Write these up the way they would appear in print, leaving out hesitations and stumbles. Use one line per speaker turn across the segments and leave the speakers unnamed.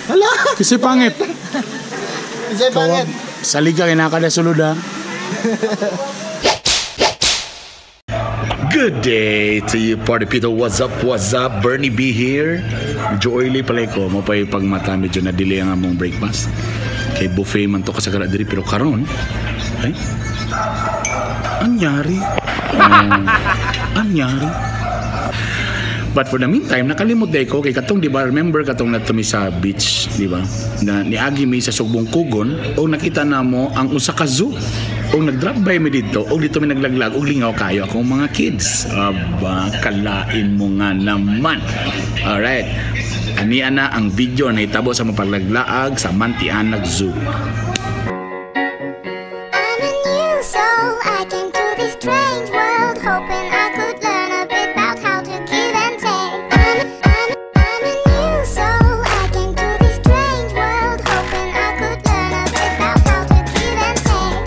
Hala, kasi pangit.
Kasi pangit.
Salig ka, kinakada sulod ha. Good day to you, party people. What's up, what's up? Bernie B here. Medyo oily pala ko. Mapay pagmata, medyo na-delay ang among breakfast. Kay buffet man to kasagara diri. Pero karon, ay, anyari. Anyari. But for the meantime, nakalimot day ko kay katong, di ba, remember katong natumi sa beach, di ba? Na niagi mi sa Sugbong Kugon o nakita na mo ang usa ka zoo. O nag-drop by mi dito o dito mi naglaglag o lingaw kayo akong mga kids. Aba, kalain mo nga naman. Alright. Aniya na ang video na itabo sa mapaglaag sa Mantianag Zoo.
I'm a new soul, I came to this strange world hoping I could learn a bit about how to give and take. I'm a new soul, I came to this strange world hoping I could learn a bit about how to give and take.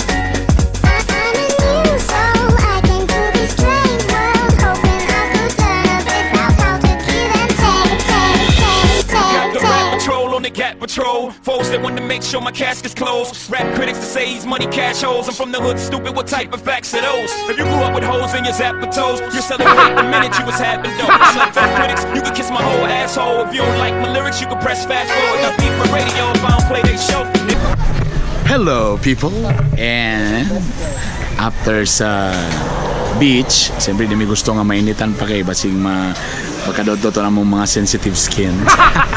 I'm a new soul, I came to this strange world hoping I could learn a bit about how to give and take.
Got the rap patrol on the Gat Patrol. Folks that want to make sure my casket's closed. Rap critics to say he's money cash holes. I'm from the hood, stupid. What type of facts are those? If you grew up with hoes in your zapper toes, you're celebrating the minute you was having dope. I'm like fuck critics, you can kiss my whole asshole. If you don't like my lyrics, you can press fast forward. Now beat my radio if I don't play they show.
Hello people, and after sa beach, siyempre di may gusto nga mainitan pa kay basing magkadoto na mong mga sensitive skin.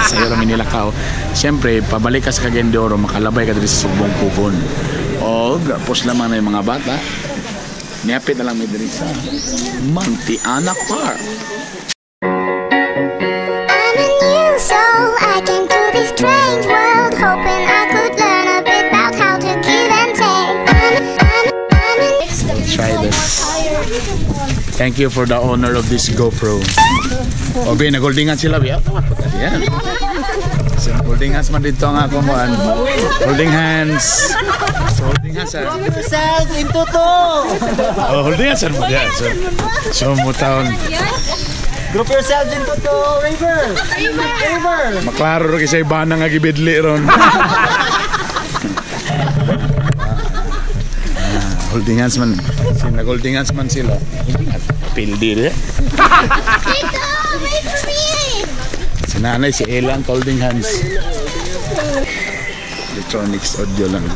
Sa'yo namin nilakaw. Siyempre, pabalik ka sa Cagayan de Oro, makalabay ka dito sa Sugbong Kugon. O, gapos lamang na yung mga bata. Niapit na lang may dito sa Mantianag Park.
I'm a new soul, I came to this strange world hoping I could learn a bit about how to give and take.
Let's try this. Thank you for the honor of this GoPro. Obe, nag-holdingan sila, biya. Yan. So, holding hands man dito ang ako mo. Holding hands. So, holding hands.
Drop yourselves into to.
Oh, holding hands. So, mutaon.
Group yourselves into to. River.
Maklaro rin kasi iba na nga gibidli ron. Holding hands man. Nag-holding hands man sila. Pildi rin.
Tito, wait for me!
Si nanay, si Ella ang holding hands. Electronics audio lang.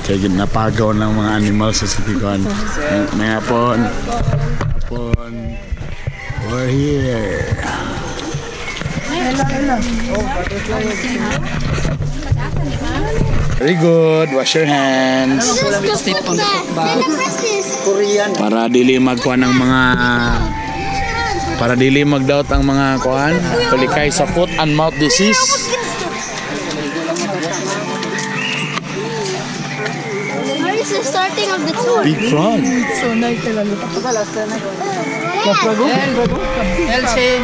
Kaya napagaw ng mga animals sa sitikuan. May hapon. We're here. Very good. Wash your hands. Para dili magkuha ng mga magdaot ang mga kuhan, tulikay sa foot and mouth disease.
Where is the starting of the tour?
Big frog.
So nice talaga. Elsie.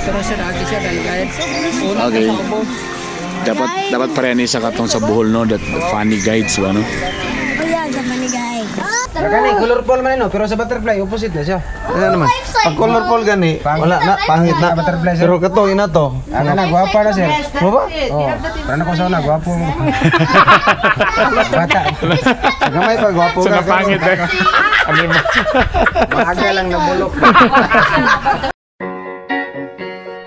Pero siya lagi siya dalgayad.
Okay. Dapat parehani sa katong sa buhol, no, that funny guides ba, no?
Oh yeah, the money guy.
Gani, colorful man no, pero sa butterfly opposite na siya. Ano naman? Pag colorful gani, wala na, pangit na butterfly. Pero kato ina to. Ano na gwapa na sir? Mo ba? Oh. Para ko sa una gwapo mo. Bata. Gamay pa gwapo ka.
Sa pangit eh. Ano mo?
Maaga lang nabulok.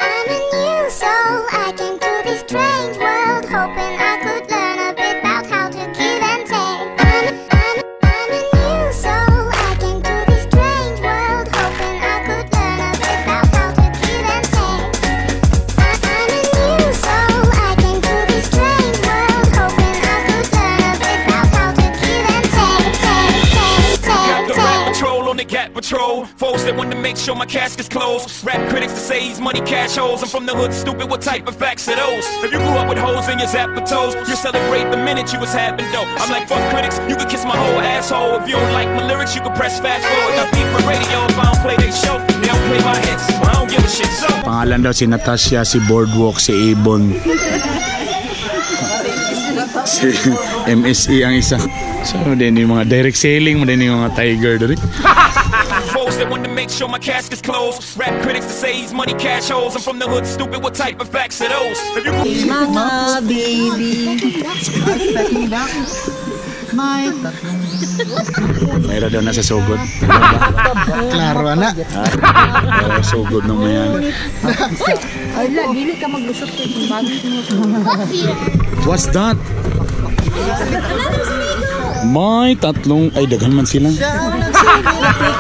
I'm a new soul, I came to this strange world hoping I could learn a bit about how to give and take. I'm a new soul, I came to this strange world hoping I could learn a bit about how to give and take. I'm a new soul, I came to this strange world hoping I could learn a bit about how to give and take.
Got the rap patrol on the Gat Patrol. Folks that want to make sure my casket's closed. Rap critics to say he's money cash holes. I'm from the hood, stupid. What type of facts are those? If you grew up with hoes in your zapper toes, you celebrate the minute you was having dope. I'm like fuck critics, you can kiss my whole asshole. If you don't like my lyrics, you can press fast forward. Now beat my radio if I don't play they show. They don't play my hits, well, I don't give a shit. So
Pangalan daw si Natasha, si Boardwalk, si Ibon. Si MSE ang isa. So, din yung mga direct selling, din yung mga tiger dari.
folks that want to make make sure my casket's closed. Rap critics to say he's money cash holes. I'm from the hood, stupid, what type of facts are those? If you
Mga baby.
Mayroon daw nasa sugod.
Klaro na.
Sugod nung mayan.
Ay, dili ka maglusot kay bagay.
What's that? May tatlong, ay daghan man sila.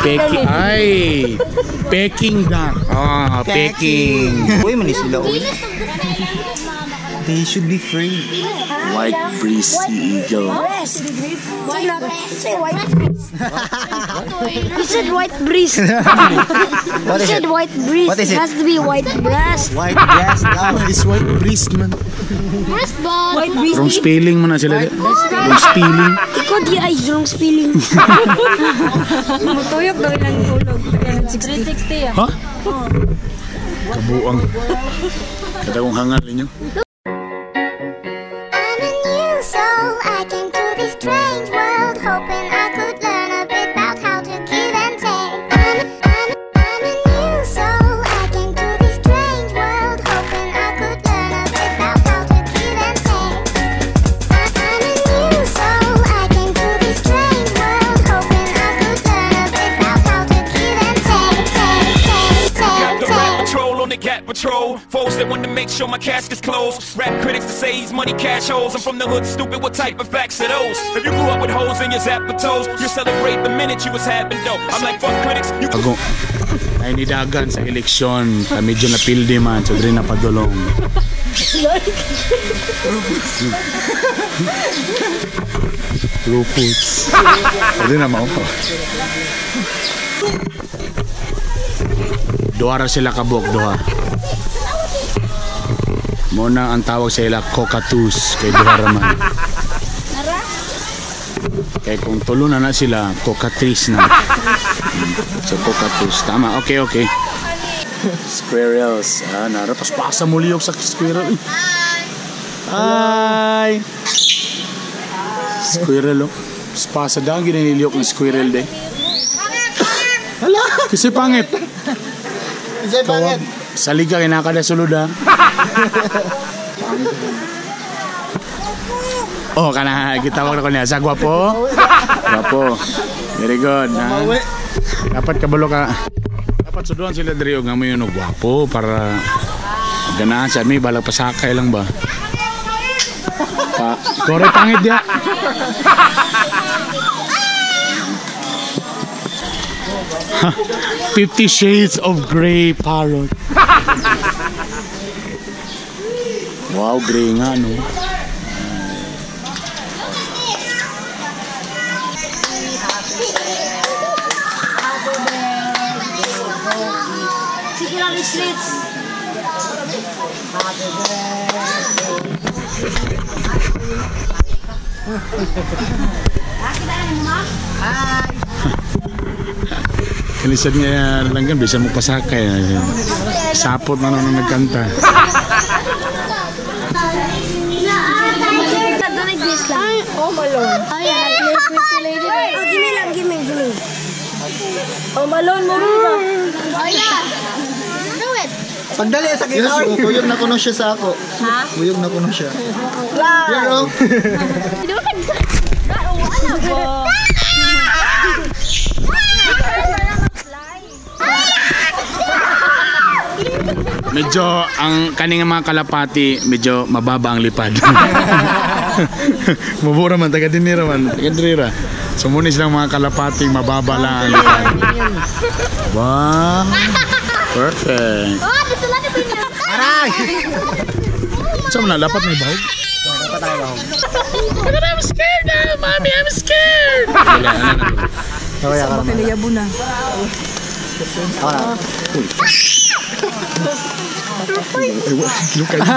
Peking, ay Peking duck. Ah, Peking.
Uy, manis sila. Uy. They should be free.
White breast eagle.
Say white breast. You said white breast.
What
You
is
said
it?
white breast.
What is it?
Has to be white breast.
White breast.
It's white breast man.
Breastbone. White breast.
Wrong spelling mo na sila. Wrong spelling.
Ikaw di ay wrong spelling.
Mutuyok daw ilang ulog. 360
Ha? Kabuang. Kada kong hangal ninyo.
I'm a new soul. I came to this strange world, hoping I could learn a bit about how to give and take. I'm a new soul. I came to this strange world, hoping I could learn a bit about how to give and take. I'm a new soul. I came to this strange world, hoping I could learn a bit about how to give and take.
got the rap patrol on the cat patrol. Folks that want to make sure my casket's closed. Rap critics to say he's money cash holes. I'm from the hood, stupid, what type of facts are those? If you grew up with holes in your zapatos, you celebrate the minute you was having dope. I'm like, fuck critics, you
Ago, ay nidagan sa eleksyon. Medyo napildi man. So, drin napadulong. Rufus. Pwede na mao. Duha ra sila kabok, duha. Muna ang tawag sa ila cockatoos kay duha ra man. Kaya kung tulo na sila, cockatris na. So cockatoos, tama. Okay, okay. Squirrels. Ah, narapas-pasa mo liyok sa squirrel. Hi! Squirrel, oh. Pasa daw ang ginaniliyok ng squirrel, de. Hala! Kasi pangit.
Kasi bakit?
Sa liga, kinakada sulod, ha? Oh, kana, kitawag na ko niya. Sa gwapo? Gwapo. Very good, ha? Dapat kabalo ka. Dapat suduan sila diri og ngamoy no gwapo para ganahan sa mi balag pasakay lang ba. Pa, kore pangit dia. Ha, 50 Shades of Grey parrot. Wow, gray nga no.
Sige lang yung streets.
Kalisan nga langgan, bisa mo pasakay. Sapot na nung nagkanta.
Oh, malon.
Give me.
Oh, malon mo rin ba?
Oh, yeah. Do it.
Pagdali sa
Yes,
ginawa.
buyog na kuno siya sa ako.
Ha?
Buyog na kuno siya.
Pero,
Medyo ang kaning mga kalapati medyo mababa ang lipad. Mabura man taga dinira man, taga dinira. Sumunis lang mga kalapati mababa lang ang lipad. Wow. Perfect.
Oh, dito lang ito niya.
aray!
Saan mo na lapat may bahog? I'm scared now, mommy, I'm scared. Wala, ano na.
Kaya ka naman.
Pinayabo na.
Ako na.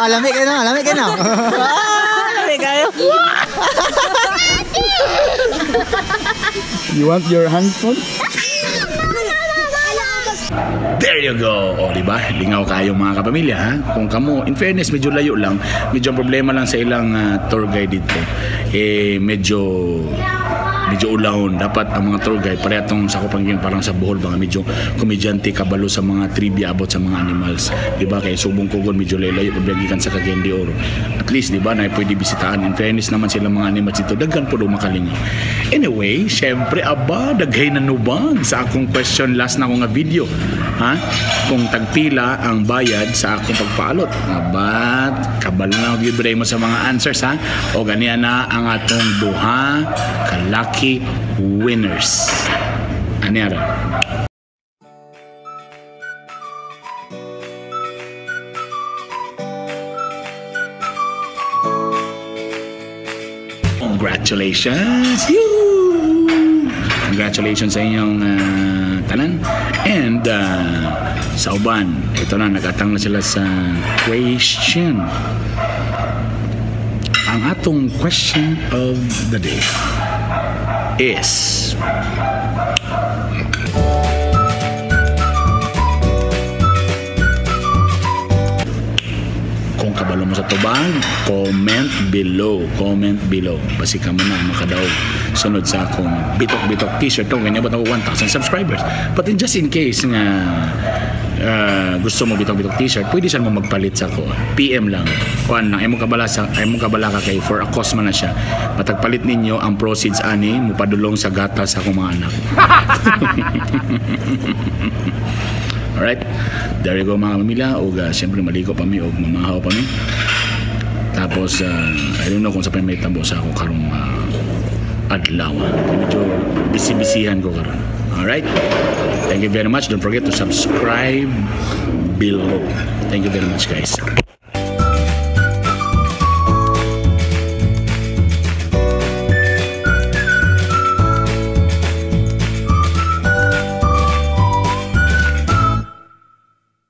Lamig kayo na, lamig kayo na. Lamig kayo.
You want your handphone? There you go! O, diba? Lingaw kayo mga kapamilya, ha? Kung kamo, in fairness, medyo layo lang. Medyo ang problema lang sa ilang tour guide dito. Eh, medyo medyo ulahon. Dapat ang mga tour guide pareha tong sa Kupangin parang sa Bohol ba medyo komedyante kabalo sa mga trivia about sa mga animals, di ba? Kay subong kugon medyo lelayo pagdagikan sa Cagayan de Oro. At least di ba na pwede bisitahan. In fairness naman sila mga animals dito, daghan po daw makalingaw. Anyway, syempre aba daghay na nubag sa akong question last na akong nga video, ha? Kung tagpila ang bayad sa akong pagpaalot. Aba, kabalo na gibre mo sa mga answers, ha? O ganiya na ang atong duha ka lucky winners. Anyara? Congratulations! Yoo! Congratulations sa inyong tanan. And sa uban, ito na, nagatang na sila sa question. Ang atong question of the day is kung kabalo mo sa tubang, comment below. Basi ka mo na makadaog sunod sa akong bitok-bitok t-shirt. Kung ganyan ba ako 1,000 subscribers. But just in case nga gusto mo bitok-bitok t-shirt, pwede siya mo magpalit sa ako. PM lang. Kuan lang, ay mo kabala ka kay for a cause man na siya. Patagpalit ninyo ang proceeds ani mo padulong sa gatas sa akong mga anak. Alright, there you go mga pamilya. O siyempre maligo pa mi o mamahaw pa mi. Tapos I don't know kung sa may tabo sa ako karong adlaw. Medyo busy-busyhan ko karon. Alright, thank you very much. Don't forget to subscribe below. Thank you very much guys.